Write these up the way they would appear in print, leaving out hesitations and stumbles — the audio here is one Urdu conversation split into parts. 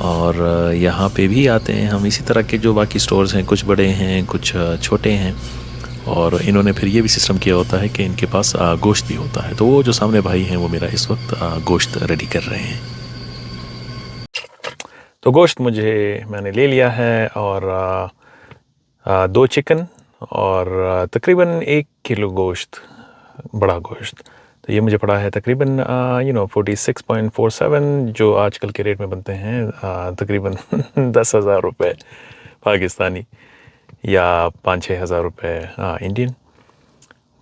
اور یہاں پہ بھی آتے ہیں ہم اسی طرح کے جو باقی سٹورز ہیں، کچھ بڑے ہیں کچھ چھوٹے ہیں، اور انہوں نے پھر یہ بھی سسٹم کیا ہوتا ہے کہ ان کے پاس گوشت بھی ہوتا ہے. تو وہ جو سامنے بھائی ہیں وہ میرا اس وقت گوشت ریڈی کر رہے ہیں. تو گوشت میں نے لے لیا ہے، اور 2 چکن اور تقریباً 1 کلو گوشت، بڑا گوشت. تو یہ مجھے پڑا ہے تقریباً 46.47، جو آج کل کے ریٹ میں بنتے ہیں تقریباً 10,000 روپے پاکستانی یا 5-6 ہزار روپے انڈین.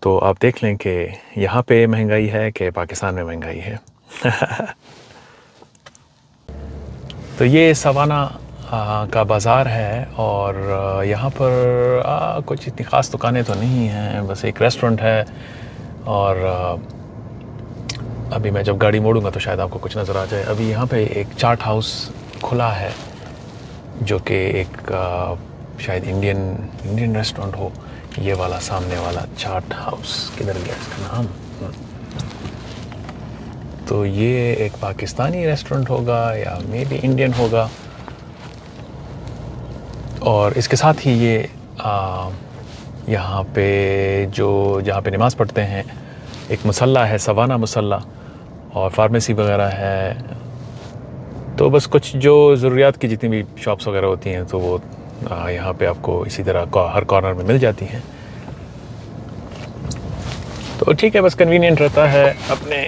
تو آپ دیکھ لیں کہ یہاں پہ مہنگائی ہے کہ پاکستان میں مہنگائی ہے. تو یہ سوانا کا بازار ہے، اور یہاں پر کچھ اتنی خاص دکانیں تو نہیں ہیں، بس ایک ریسٹورنٹ ہے. اور ابھی میں جب گاڑی موڑوں گا تو شاید آپ کو کچھ نظر آ جائے. ابھی یہاں پہ ایک چاٹ ہاؤس کھلا ہے، جو کہ ایک شاید انڈین ریسٹورنٹ ہو. یہ والا سامنے والا چاٹ ہاؤس کدھر گیا اس کا نام؟ تو یہ ایک پاکستانی ریسٹورنٹ ہوگا یا مے بی انڈین ہوگا. اور اس کے ساتھ ہی یہ یہاں پہ جہاں پہ نماز پڑھتے ہیں، ایک مصلی ہے، سوانا مصلی، اور فارمیسی وغیرہ ہے. تو بس کچھ جو ضروریات کی جتنی بھی شاپس وغیرہ ہوتی ہیں تو وہ یہاں پہ آپ کو اسی طرح ہر کارنر میں مل جاتی ہیں. تو ٹھیک ہے، بس کنوینئنٹ رہتا ہے اپنے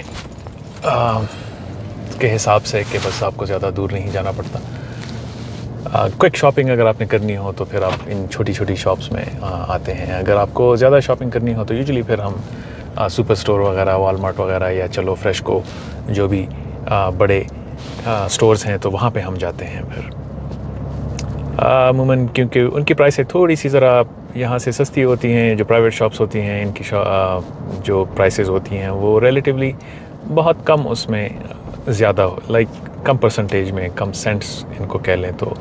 کے حساب سے کہ بس آپ کو زیادہ دور نہیں جانا پڑتا. کوئک شاپنگ اگر آپ نے کرنی ہو تو پھر آپ ان چھوٹی چھوٹی شاپس میں آتے ہیں. اگر آپ کو زیادہ شاپنگ کرنی ہو تو یوزلی پھر ہم سپر سٹور وغیرہ، والمارٹ وغیرہ، یا چلو فریش کو، جو بھی بڑے سٹورز ہیں تو وہاں پہ ہم جاتے ہیں. پھر عموماً کیونکہ ان کی پرائسیں تھوڑی سی ذرا یہاں سے سستی ہوتی ہیں. جو پرائیویٹ شاپس ہوتی ہیں ان کی جو پرائسز ہوتی ہیں وہ ریلیٹیولی بہت کم، اس میں زیادہ کم پرسنٹیج میں، کم سینٹس ان کو کہہ لیں تو،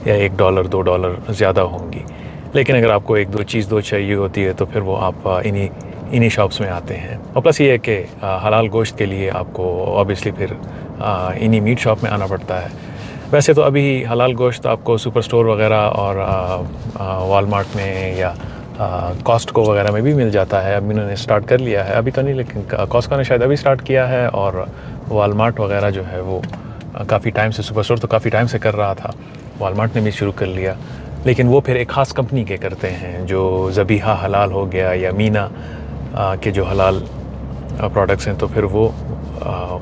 یا $1 $2 زیادہ ہوں گی. لیکن اگر آپ کو 1-2 چیز چاہیے ہوتی ہے تو پھر وہ آپ انہی شاپس میں آتے ہیں. اور پلس یہ ہے کہ حلال گوشت کے لیے آپ کو اوبیسلی پھر انہی میٹ شاپ میں آنا پڑتا ہے. ویسے تو ابھی حلال گوشت آپ کو سپر سٹور وغیرہ اور والمارٹ میں یا کاسٹکو وغیرہ میں بھی مل جاتا ہے. اب انہوں نے اسٹارٹ کر لیا ہے، ابھی تو نہیں، لیکن کاسٹکو نے شاید ابھی اسٹارٹ کیا ہے. اور والمارٹ وغیرہ جو ہے وہ کافی ٹائم سے، سپر سٹور تو کافی ٹائم سے کر رہا تھا، والمارٹ نے بھی شروع کر لیا. لیکن وہ پھر ایک خاص کمپنی کے کرتے ہیں، جو ذبیحہ حلال ہو گیا یا مینا کے جو حلال پروڈکٹس ہیں تو پھر وہ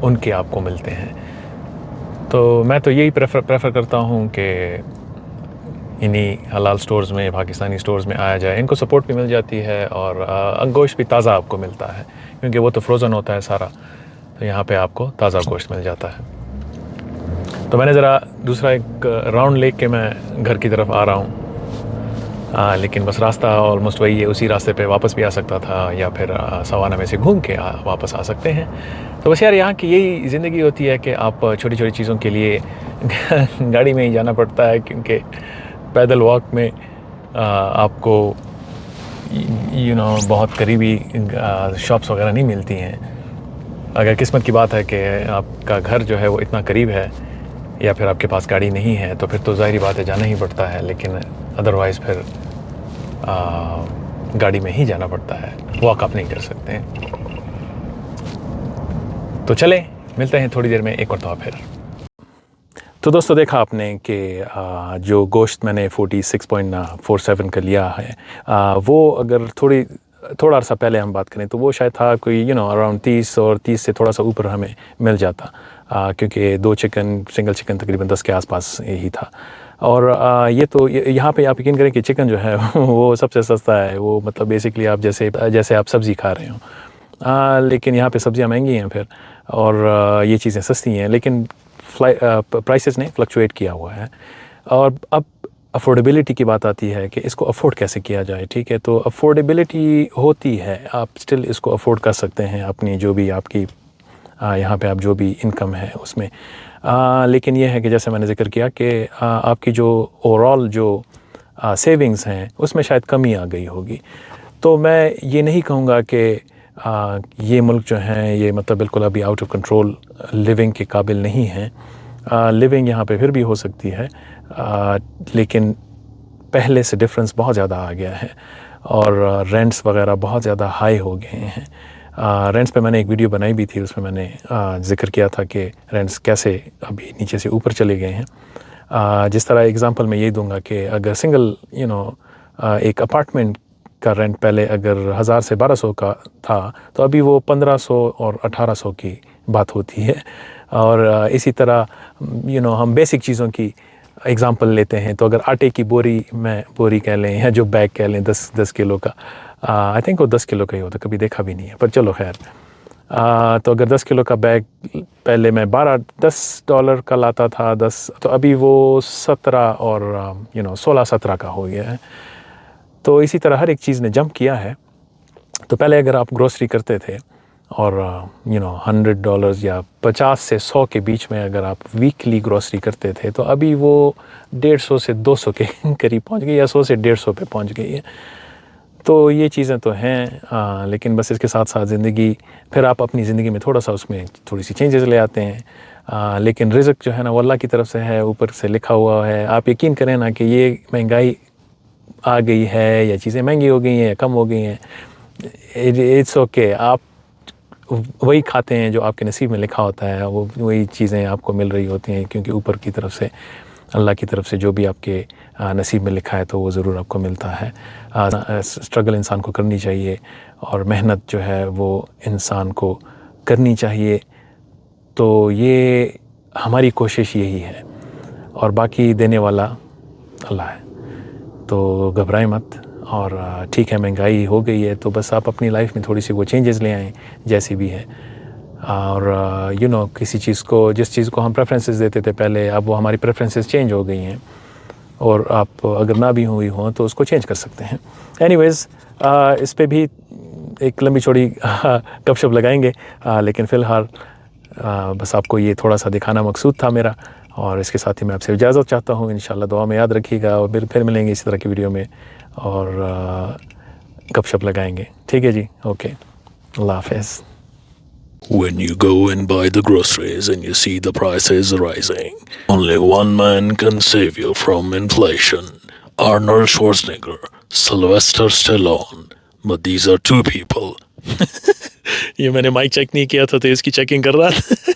ان کے آپ کو ملتے ہیں. تو میں تو یہی پریفر کرتا ہوں کہ انہی حلال سٹورز میں، پاکستانی سٹورز میں آیا جائے. ان کو سپورٹ بھی مل جاتی ہے، اور گوشت بھی تازہ آپ کو ملتا ہے، کیونکہ وہ تو فروزن ہوتا ہے سارا. تو یہاں پہ آپ کو تازہ گوشت مل جاتا ہے. تو میں نے ذرا دوسرا ایک راؤنڈ لے کے میں گھر کی طرف آ رہا ہوں. لیکن بس راستہ آلموسٹ وہی ہے، اسی راستے پہ واپس بھی آ سکتا تھا، یا پھر سوانا میں سے گھوم کے واپس آ سکتے ہیں. تو بس یار، یہاں کی یہی زندگی ہوتی ہے کہ آپ چھوٹی چھوٹی چیزوں کے لیے گاڑی میں ہی جانا پڑتا ہے، کیونکہ پیدل واک میں آپ کو بہت قریبی شاپس وغیرہ نہیں ملتی ہیں. اگر قسمت کی بات ہے کہ آپ کا گھر جو ہے وہ اتنا قریب ہے، یا پھر آپ کے پاس گاڑی نہیں ہے، تو پھر تو ظاہری بات ہے جانا ہی پڑتا ہے. لیکن ادروائز پھر گاڑی میں ہی جانا پڑتا ہے، واک آپ نہیں کر سکتے. تو چلیں ملتے ہیں تھوڑی دیر میں ایک مرتبہ پھر. تو دوستو، دیکھا آپ نے کہ جو گوشت میں نے 46.47 کا لیا ہے، وہ اگر تھوڑا عرصہ پہلے ہم بات کریں تو وہ شاید تھا کوئی اراؤنڈ 30، اور 30 سے تھوڑا سا اوپر ہمیں مل جاتا، کیونکہ 2 چکن، سنگل چکن تقریباً 10 کے آس پاس ہی تھا. اور یہ تو یہاں پہ آپ یقین کریں کہ چکن جو ہے وہ سب سے سستا ہے. وہ مطلب بیسکلی آپ جیسے آپ سبزی کھا رہے ہوں، لیکن یہاں پہ سبزیاں مہنگی ہیں پھر، اور یہ چیزیں سستی ہیں، لیکن پرائسز نے فلکچویٹ کیا ہوا ہے. اور اب افورڈیبلٹی کی بات آتی ہے کہ اس کو افورڈ کیسے کیا جائے. ٹھیک ہے، تو افورڈیبلٹی ہوتی ہے، آپ اسٹل اس کو افورڈ کر سکتے ہیں اپنی جو بھی آپ کی یہاں پہ آپ جو بھی انکم ہے اس میں. لیکن یہ ہے کہ جیسے میں نے ذکر کیا کہ آپ کی جو اوور آل جو سیونگز ہیں اس میں شاید کمی آ گئی ہوگی. تو میں یہ نہیں کہوں گا کہ یہ ملک جو ہیں یہ مطلب بالکل ابھی آؤٹ آف کنٹرول لیونگ کے قابل نہیں ہیں. لیونگ یہاں پہ پھر بھی ہو سکتی ہے، لیکن پہلے سے ڈفرینس بہت زیادہ آ گیا ہے، اور رینٹس وغیرہ بہت زیادہ ہائی ہو گئے ہیں۔ رینٹس پہ میں نے ایک ویڈیو بنائی بھی تھی، اس میں نے ذکر کیا تھا کہ رینٹس کیسے ابھی نیچے سے اوپر چلے گئے ہیں۔ جس طرح اگزامپل میں یہی دوں گا کہ اگر سنگل ایک اپارٹمنٹ کا رینٹ پہلے اگر 1000 سے 1200 کا تھا تو ابھی وہ 1500 اور 1800 کی بات ہوتی ہے۔ اور اسی طرح ہم بیسک چیزوں کی اگزامپل لیتے ہیں تو اگر آٹے کی بوری کہہ لیں یا جو بیگ کہہ لیں 10 کلو کا، آئی تھنک وہ 10 کلو کا ہی ہوتا، کبھی دیکھا بھی نہیں ہے، پر چلو خیر، تو اگر 10 کلو کا بیگ پہلے میں $10 کا لاتا تھا، تو ابھی وہ 17 اور 16-17 کا ہو گیا ہے۔ تو اسی طرح ہر ایک چیز نے جمپ کیا ہے۔ تو پہلے اگر آپ گروسری کرتے تھے اور $100 یا 50 سے 100 کے بیچ میں اگر آپ ویکلی گروسری کرتے تھے تو ابھی وہ 150 سے 200 کے قریب پہنچ گئی، یا 100 سے 150 پہ پہنچ گئی ہے۔ تو یہ چیزیں تو ہیں، لیکن بس اس کے ساتھ ساتھ زندگی، پھر آپ اپنی زندگی میں تھوڑا سا اس میں تھوڑی سی چینجز لے آتے ہیں، لیکن رزق جو ہے نا وہ اللہ کی طرف سے ہے، اوپر سے لکھا ہوا ہے۔ آپ یقین کریں نا کہ یہ مہنگائی آ گئی ہے یا چیزیں مہنگی ہو گئی ہیں یا کم ہو گئی ہیں، اٹس اوکے، آپ وہی کھاتے ہیں جو آپ کے نصیب میں لکھا ہوتا ہے، وہی چیزیں آپ کو مل رہی ہوتی ہیں، کیونکہ اوپر کی طرف سے، اللہ کی طرف سے جو بھی آپ کے نصیب میں لکھا ہے تو وہ ضرور آپ کو ملتا ہے۔ اسٹرگل انسان کو کرنی چاہیے، اور محنت جو ہے وہ انسان کو کرنی چاہیے۔ تو یہ ہماری کوشش یہی ہے، اور باقی دینے والا اللہ ہے۔ تو گھبرائیں مت، اور ٹھیک ہے مہنگائی ہو گئی ہے تو بس آپ اپنی لائف میں تھوڑی سی وہ چینجز لے آئیں جیسی بھی ہے، اور کسی چیز کو، جس چیز کو ہم پریفرنسز دیتے تھے پہلے، اب وہ ہماری پریفرنسز چینج ہو گئی ہیں، اور آپ اگر نہ بھی ہوئی ہوں تو اس کو چینج کر سکتے ہیں۔ اینی ویز، اس پہ بھی ایک لمبی چوڑی گپ شپ لگائیں گے، لیکن فی الحال بس آپ کو یہ تھوڑا سا دکھانا مقصود تھا میرا، اور اس کے ساتھ ہی میں آپ سے اجازت چاہتا ہوں۔ انشاءاللہ دعا میں یاد رکھیے گا، اور پھر ملیں گے اسی طرح کی ویڈیو میں، اور گپ شپ لگائیں گے، ٹھیک ہے جی؟ اوکے، اللہ حافظ۔ When you go and buy the groceries and you see the prices rising, only one man can save you from inflation. Arnold Schwarzenegger, Sylvester Stallone. But these are two people. یہ میں نے مائک چیک نہیں کیا تھا تو اس کی چیکنگ کر رہا تھا۔